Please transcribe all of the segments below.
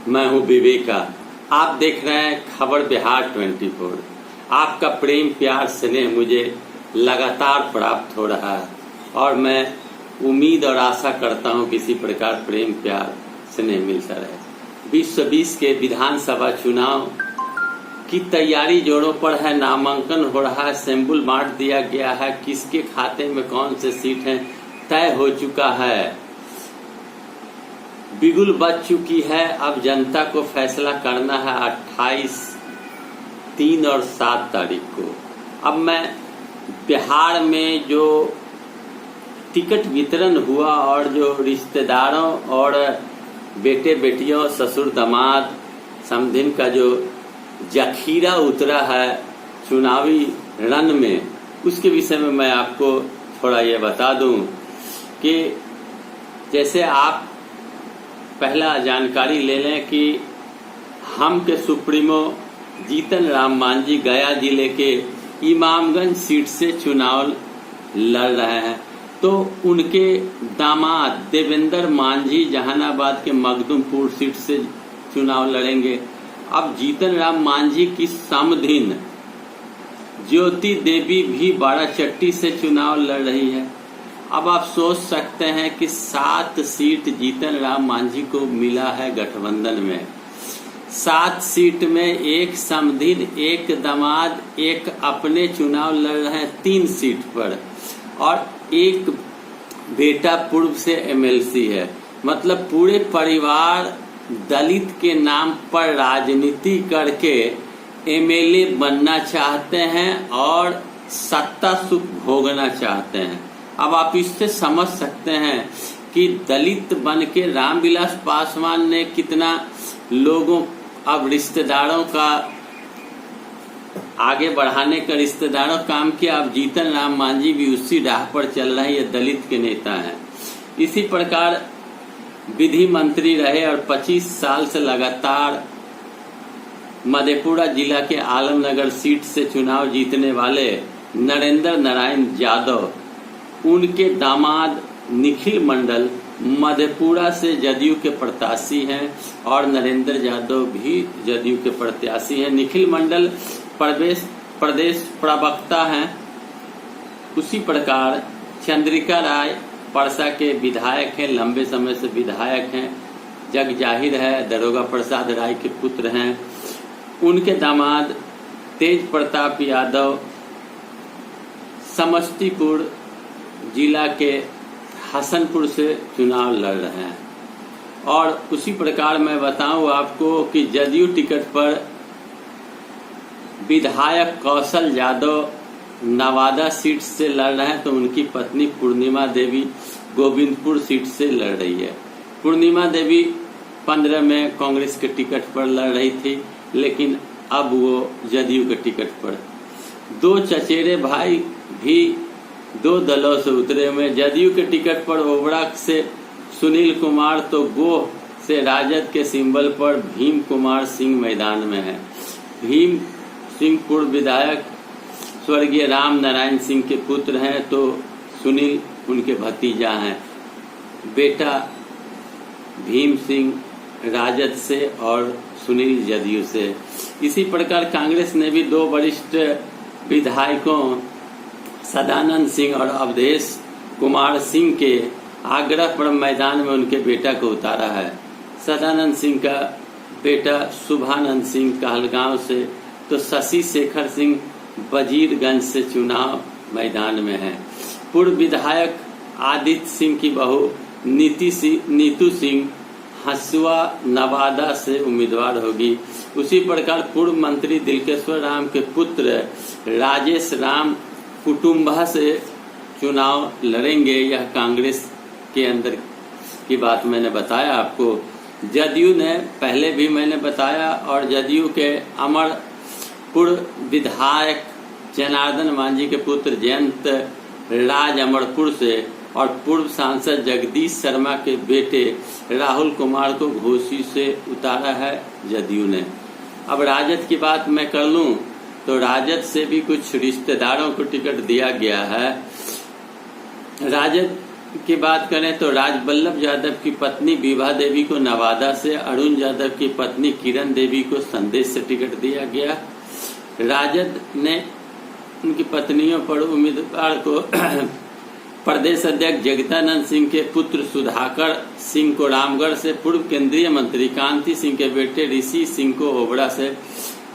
मैं हूं विवेका। आप देख रहे हैं खबर बिहार 24। आपका प्रेम प्यार स्नेह मुझे लगातार प्राप्त हो रहा है और मैं उम्मीद और आशा करता हूं किसी प्रकार प्रेम प्यार स्नेह मिलता रहे। 2020 के विधानसभा चुनाव की तैयारी जोरों पर है। नामांकन हो रहा है, सैंपल बांट दिया गया है, किसके खाते में कौन से सीट हैं तय हो चुका है, बिगुल बच चुकी है। अब जनता को फैसला करना है 28, 3 और 7 तारीख को। अब मैं बिहार में जो टिकट वितरण हुआ और जो रिश्तेदारों और बेटे बेटियों ससुर दामाद समधिन का जो जखीरा उतरा है चुनावी रण में, उसके विषय में मैं आपको थोड़ा ये बता दूं कि जैसे आप पहला जानकारी ले लें कि हम के सुप्रीमो जीतन राम मांझी गया जिले के इमामगंज सीट से चुनाव लड़ रहे हैं, तो उनके दामाद देवेंद्र मांझी जहानाबाद के मखदुमपुर सीट से चुनाव लड़ेंगे। अब जीतन राम मांझी की समधिन ज्योति देवी भी बाराचट्टी से चुनाव लड़ रही है। अब आप सोच सकते हैं कि 7 सीट जीतन राम मांझी को मिला है गठबंधन में। 7 सीट में एक समधिन, एक दामाद, एक अपने चुनाव लड़ रहे हैं 3 सीट पर, और एक बेटा पूर्व से एमएलसी है। मतलब पूरे परिवार दलित के नाम पर राजनीति करके एमएलए बनना चाहते हैं और सत्ता सुख भोगना चाहते हैं। अब आप इससे समझ सकते हैं कि दलित बन के रामविलास पासवान ने कितना लोगों, अब रिश्तेदारों का आगे बढ़ाने का रिश्तेदारों काम किया। अब जीतन राम मांझी भी उसी राह पर चल रहे हैं, ये दलित के नेता हैं। इसी प्रकार विधि मंत्री रहे और 25 साल से लगातार मधेपुरा जिला के आलमनगर सीट से चुनाव जीतने वाले नरेंद्र नारायण यादव, उनके दामाद निखिल मंडल मधेपुरा से जदयू के प्रत्याशी हैं और नरेंद्र यादव भी जदयू के प्रत्याशी हैं। निखिल मंडल प्रदेश प्रवक्ता हैं। उसी प्रकार चंद्रिका राय परसा के विधायक हैं, लंबे समय से विधायक हैं, जग जाहिर है दरोगा प्रसाद राय के पुत्र हैं। उनके दामाद तेज प्रताप यादव समस्तीपुर जिला के हसनपुर से चुनाव लड़ रहे हैं। और उसी प्रकार मैं बताऊं आपको कि जदयू टिकट पर विधायक कौशल यादव नवादा सीट से लड़ रहे हैं, तो उनकी पत्नी पूर्णिमा देवी गोविंदपुर सीट से लड़ रही है। पूर्णिमा देवी 15 में कांग्रेस के टिकट पर लड़ रही थी, लेकिन अब वो जदयू के टिकट पर। 2 चचेरे भाई भी 2 दलों से उतरे हुए। जदयू के टिकट पर ओबड़ा से सुनील कुमार, तो गोह से राजद के सिंबल पर भीम कुमार सिंह मैदान में है। भीम सिंह पूर्व विधायक स्वर्गीय राम नारायण सिंह के पुत्र हैं, तो सुनील उनके भतीजा हैं। बेटा भीम सिंह राजद से और सुनील जदयू से। इसी प्रकार कांग्रेस ने भी 2 वरिष्ठ विधायकों सदानंद सिंह और अवधेश कुमार सिंह के आग्रह पर मैदान में उनके बेटा को उतारा है। सदानंद सिंह का बेटा शुभानंद सिंह कहलगांव से, तो शशि शेखर सिंह वजीरगंज से चुनाव मैदान में है। पूर्व विधायक आदित्य सिंह की बहू नीतू सिंह हसुआ नवादा से उम्मीदवार होगी। उसी प्रकार पूर्व मंत्री दिलकेश्वर राम के पुत्र राजेश राम कुटुम्बा से चुनाव लड़ेंगे। यह कांग्रेस के अंदर की बात मैंने बताया आपको। जदयू ने पहले भी मैंने बताया, और जदयू के पूर्व विधायक जनार्दन मांझी के पुत्र जयंत राज अमरपुर से और पूर्व सांसद जगदीश शर्मा के बेटे राहुल कुमार को घोसी से उतारा है जदयू ने। अब राजद की बात मैं कर लूं तो राजद से भी कुछ रिश्तेदारों को टिकट दिया गया है। राजद की बात करें तो राजबल्लभ यादव की पत्नी विभा देवी को नवादा से, अरुण यादव की पत्नी किरण देवी को संदेश से टिकट दिया गया। राजद ने उनकी पत्नियों पर उम्मीदवार को प्रदेश अध्यक्ष जगदानंद सिंह के पुत्र सुधाकर सिंह को रामगढ़ से, पूर्व केंद्रीय मंत्री कांति सिंह के बेटे ऋषि सिंह को ओबरा से,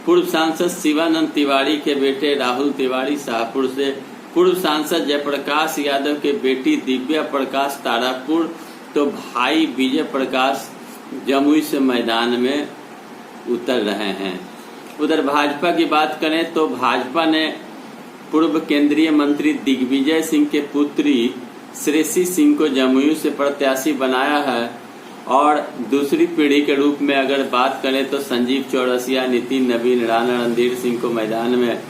पूर्व सांसद शिवानंद तिवारी के बेटे राहुल तिवारी शाहपुर से, पूर्व सांसद जयप्रकाश यादव के बेटी दिव्या प्रकाश तारापुर, तो भाई विजय प्रकाश जमुई से मैदान में उतर रहे हैं। उधर भाजपा की बात करें तो भाजपा ने पूर्व केंद्रीय मंत्री दिग्विजय सिंह के पुत्री श्रेषी सिंह को जमुई से प्रत्याशी बनाया है। और दूसरी पीढ़ी के रूप में अगर बात करें तो संजीव चौरसिया, नितिन नवीन, राणा रणधीर सिंह को मैदान में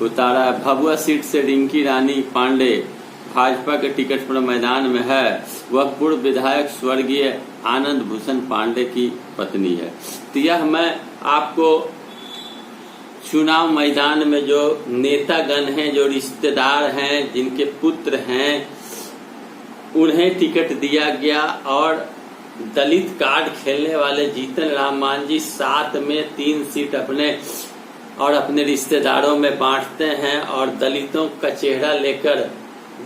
उतारा है। भभुआ सीट से रिंकी रानी पांडे भाजपा के टिकट पर मैदान में है। वह पूर्व विधायक स्वर्गीय आनंद भूषण पांडे की पत्नी है। तो यह मैं आपको चुनाव मैदान में जो नेतागण हैं, जो रिश्तेदार हैं, जिनके पुत्र हैं, उन्हें टिकट दिया गया। और दलित कार्ड खेलने वाले जीतन राम मांझी 7 में 3 सीट अपने रिश्तेदारों में बांटते हैं और दलितों का चेहरा लेकर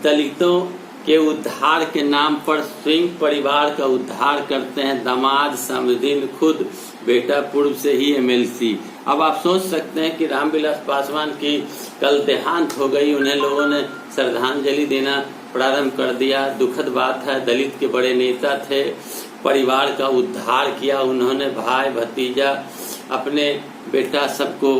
दलितों के उद्धार के नाम पर स्वयं परिवार का उद्धार करते हैं। दामाद समदीन खुद, बेटा पूर्व से ही एमएलसी। अब आप सोच सकते हैं कि रामविलास पासवान की कल देहांत हो गई, उन्हें लोगों ने श्रद्धांजलि देना प्रारंभ कर दिया। दुखद बात है, दलित के बड़े नेता थे, परिवार का उद्धार किया उन्होंने, भाई भतीजा अपने बेटा सबको।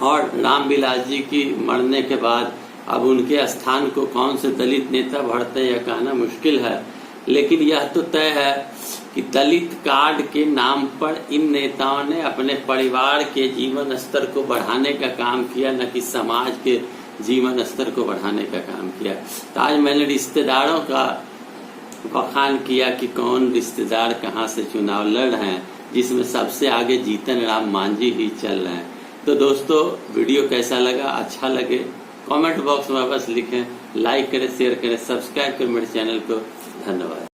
और रामविलास जी की मरने के बाद अब उनके स्थान को कौन से दलित नेता भरते यह कहना मुश्किल है। लेकिन यह तो तय है कि दलित कार्ड के नाम पर इन नेताओं ने अपने परिवार के जीवन स्तर को बढ़ाने का काम किया, न कि समाज के जीवन स्तर को बढ़ाने का काम किया। तो आज मैंने रिश्तेदारों का बखान किया कि कौन रिश्तेदार कहाँ से चुनाव लड़ रहे हैं, जिसमें सबसे आगे जीतन राम मांझी ही चल रहे हैं। तो दोस्तों, वीडियो कैसा लगा? अच्छा लगे कमेंट बॉक्स में बस लिखें, लाइक करें, शेयर करें, सब्सक्राइब करें मेरे चैनल को। धन्यवाद।